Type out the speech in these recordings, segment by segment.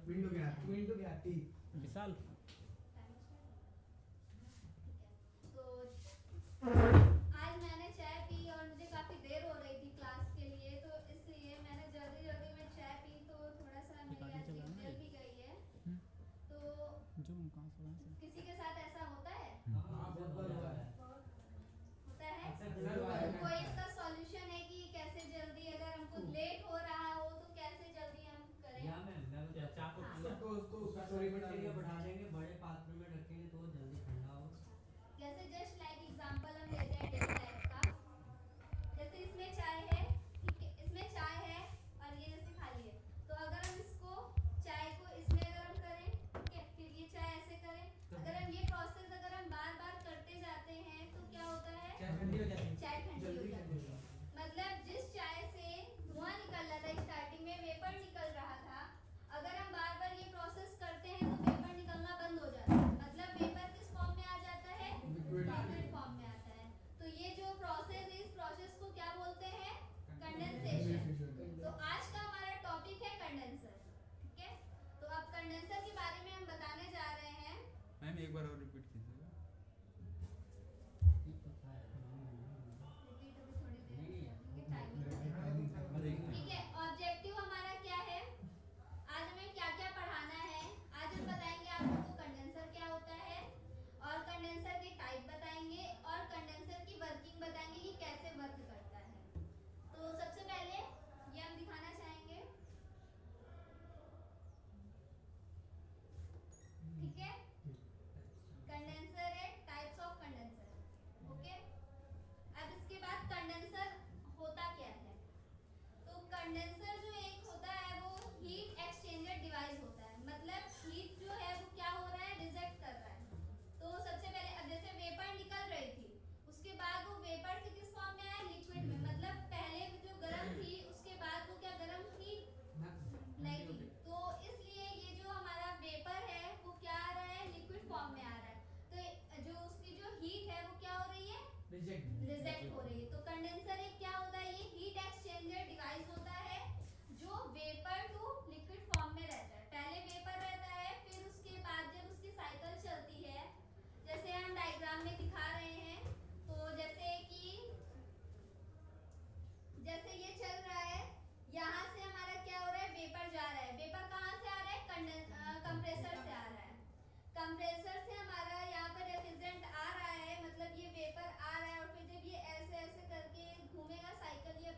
Window के आती विशाल तो आज मैंने चाय पी और मुझे काफ़ी देर हो रही थी क्लास के लिए, तो इसलिए मैंने जल्दी जल्दी में चाय पी, तो थोड़ा सा मेरी आज जल भी गई है। तो जो किसी के साथ ऐसा होता है? होता है? कोई इसका सॉल्यूशन है कि कैसे जल्दी, अगर हमको लेट हो रहा हो तो कैसे जल्दी हम करें? बढ़ा देंगे, बड़े पात्र में रखेंगे तो जल्दी ठंडा हो। जैसे जस्ट लाइक एग्जांपल हम लेते हैं डेली लाइफ का। जैसे इसमें चाय है, ठीक है, इसमें चाय है और ये जैसे खाली है, तो अगर हम इसको चाय को इसमें गर्म करें, ठीक है, फिर ये चाय ऐसे करें, अगर हम ये प्रोसेस अगर हम बार बार करते जाते हैं तो क्या होता है? चाय ठंडी हो जाती है। चाय ठंडी हो जाती है। मतलब जिस चाय से धुआं निकल रहा था, स्टार्टिंग में वेपर निकल रहा था, अगर हम बार बार ये प्रोसेस करते हैं तो वेपर निकलना बंद हो जाता है। मतलब वेपर किस फॉर्म में आ जाता है? लिक्विड फॉर्म में आता है। तो ये जो प्रोसेस है, इस प्रोसेस को क्या बोलते हैं? कंडेंसेशन। तो आज का हमारा टॉपिक है कंडेंसर, ठीक है। तो अब कंडेंसर के बारे में हम बताने जा रहे हैं। मैम एक बार और रिपीट कीजिएगा। रिपीट अभी थोड़ी देर क्योंकि टाइम ठीक है। ऑब्जेक्टिव हमारा क्या है? आज हमें क्या क्या पढ़ाना है? आज हम बताएंगे आपको कंडेंसर क्या होता है, और कंडेंसर के टाइप बताएंगे, और कंडेंसर की वर्किंग बताएंगे कि कैसे वर्क करता है। तो सबसे पहले ये हम दिखाना चाहेंगे, ठीक है। कंडेंसर है, टाइप्स ऑफ कंडेंसर, ओके। अब इसके बाद कंडेंसर होता क्या है? तो कंडेंसर जो एक होता है वो हीट एक्सचेंजर डिवाइस होता है। मतलब हीट जो है वो क्या हो रहा है? रिजेक्ट कर रहा है। तो सबसे पहले अब जैसे वेपर निकल रही थी, उसके बाद वो वेपर से किस फॉर्म में आया? लिक्विड में। मतलब पहले जो गर्म थी उसके बाद वो क्या गर्म थी? नहीं थी। तो इसलिए ये जो हमारा वेपर है वो क्या आ रहा है? लिक्विड फॉर्म में आ रहा है। तो जो उसकी जो हीट है वो क्या हो रही है? रिजेक्ट हो रही है। तो कंडेंसर एक क्या होता है? ये हीट एक्सचेंजर डिवाइस होता है जो वेपर टू लिक्विड फॉर्म में रहता है। पहले वेपर रहता है, फिर उसके बाद जब उसकी साइकिल चलती है, जैसे हम डायग्राम में दिखा रहे हैं, तो जैसे कि जैसे ये चल रहा है, यहाँ से हमारा क्या हो रहा है? वेपर जा रहा है। वेपर कहाँ से आ रहा है? कंप्रेसर से आ रहा है। कंप्रेसर से हमारा यहाँ पर रेफ्रिजरेंट आ रहा है, मतलब ये वेपर आ रहा है, और फिर जब ये ऐसे ऐसे करके घूमेगा साइकिल, ये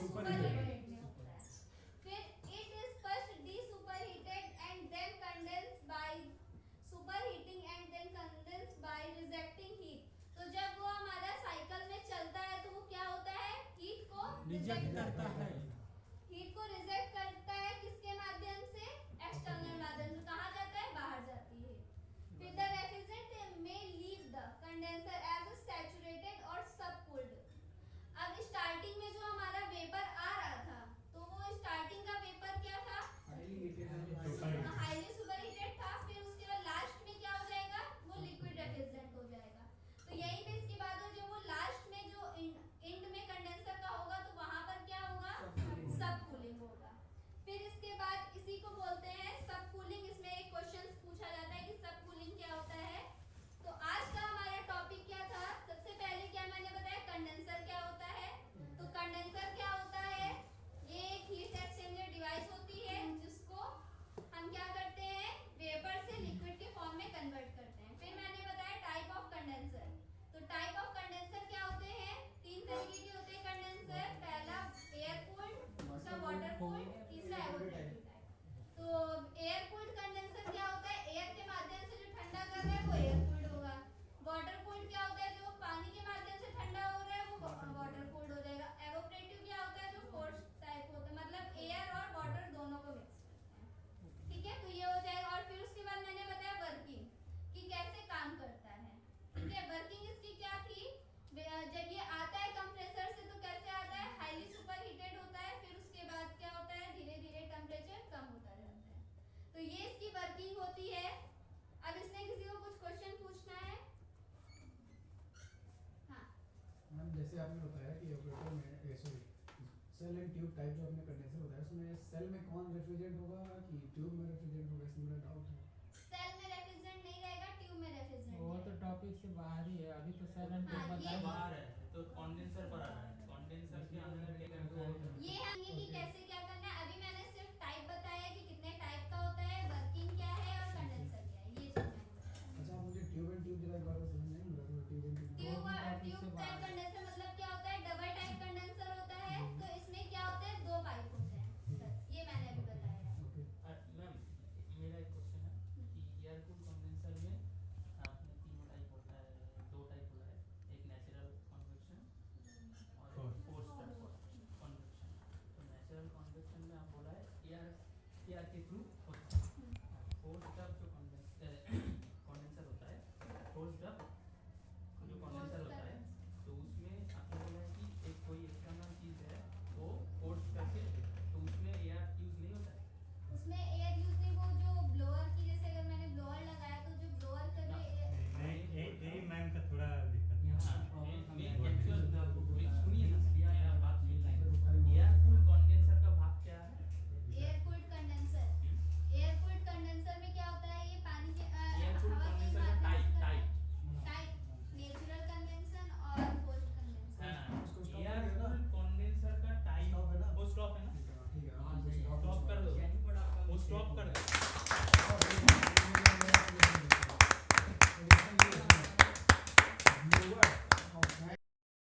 सुपरहीटेड में होता है। फिर it is first desuperheated and then condense by superheating and then condense by rejecting heat. तो जब वो हमारा साइकिल में चलता है तो वो क्या होता है, हीट को रिजेक्ट करता है। हीट को रिजेक्ट करता है किसके माध्यम से, एक्सटर्नल माध्यम से। कहाँ जाता है, बाहर जाती है। फिर the refrigerant may leave the condenser as saturated और सबकूल्ड। अब स्टार्टिंग में जो हमारा वेपर आ रहा था तो वो स्टार्टिंग का वेपर क्या था, हाईली सुपरहीटेड था। फिर उसके बाद लास्ट में क्या हो जाएगा, वो लिक्विड रेफ्रिजरेंट हो जाएगा। तो यहीं पे इसके बाद जब वो लास्ट में जो एंड में कंडेंसर का होगा तो वहां पर क्या होगा, सब कूलिंग होगा। फिर इसके बाद इसी को बोलते हैं सब कूलिंग। इसमें एक क्वेश्चन पूछा जाता है कि सब कूलिंग क्या होता है। तो आज का हमारा टॉपिक क्या था, सबसे पहले क्या मैंने बताया, कंडेंसर क्या होता है। तो कंडेंसर क्या होता है, ये एक हीट एक्सचेंजर डिवाइस होती है जिसको हम क्या करते हैं, वेपर से लिक्विड के फॉर्म में कन्वर्ट करते हैं। फिर मैंने बताया टाइप ऑफ कंडेंसर। तो टाइप ऑफ कंडेंसर क्या होते हैं, तीन तरीके के होते हैं कंडेंसर। पहला एयर कूल्ड, दूसरा वाटर कूल्ड, तीसरा एवोपोरेटिव टाइप। तो एयर कूल्ड कंडेंसर क्या होता है, एयर के माध्यम से जो ठंडा कर रहा है वो एयर कूल्ड होगा। वाटर कूल्ड क्या होता है, जो पानी के माध्यम से ठंडा हो रहा है वो वाटर कूल्ड हो जाएगा। एवोपोरेटिव क्या होता है, जो फोर्स टाइप होता है, मतलब एयर और वाटर दोनों को मिक्स करते हैं। ठीक है, तो ये हो जाएगा। और फिर उसके बाद मैंने बताया वर्किंग कि कैसे काम करता है। ठीक है, वर्किंग इसकी क्या थी, जब ये आता है कंप्रेसर से तो कैसे आता है, हाईली सुपरहीटेड होता है। फिर उसके बाद क्या होता है, धीरे धीरे टेम्परेचर कम होता जाता है। तो ये इसकी वर्किंग होती है। अब इसमें किसी को कुछ क्वेश्चन पूछना है। हाँ, मैम जैसे आपने बताया कि ऑपरेटर में sorry shell and tube type जो आपने कंडेंसर बताया उसमें सेल में कौन रेफ्रिजरेंट होगा कि ट्यूब में रेफ्रिजरेंट होगा, इसमें मेरा डाउट है। सेल में रेफ्रिजरेंट नहीं रहेगा, ट्यूब में रेफ्रिजरेंट वो तो रहेगा। टॉपिक से बाहर ही है, अभी तो साइलेंट हाँ, ये बताया। बाहर है तो कंडेंसर पर आ रहा है। कंडेंसर के अंदर क्या है, ये हम ये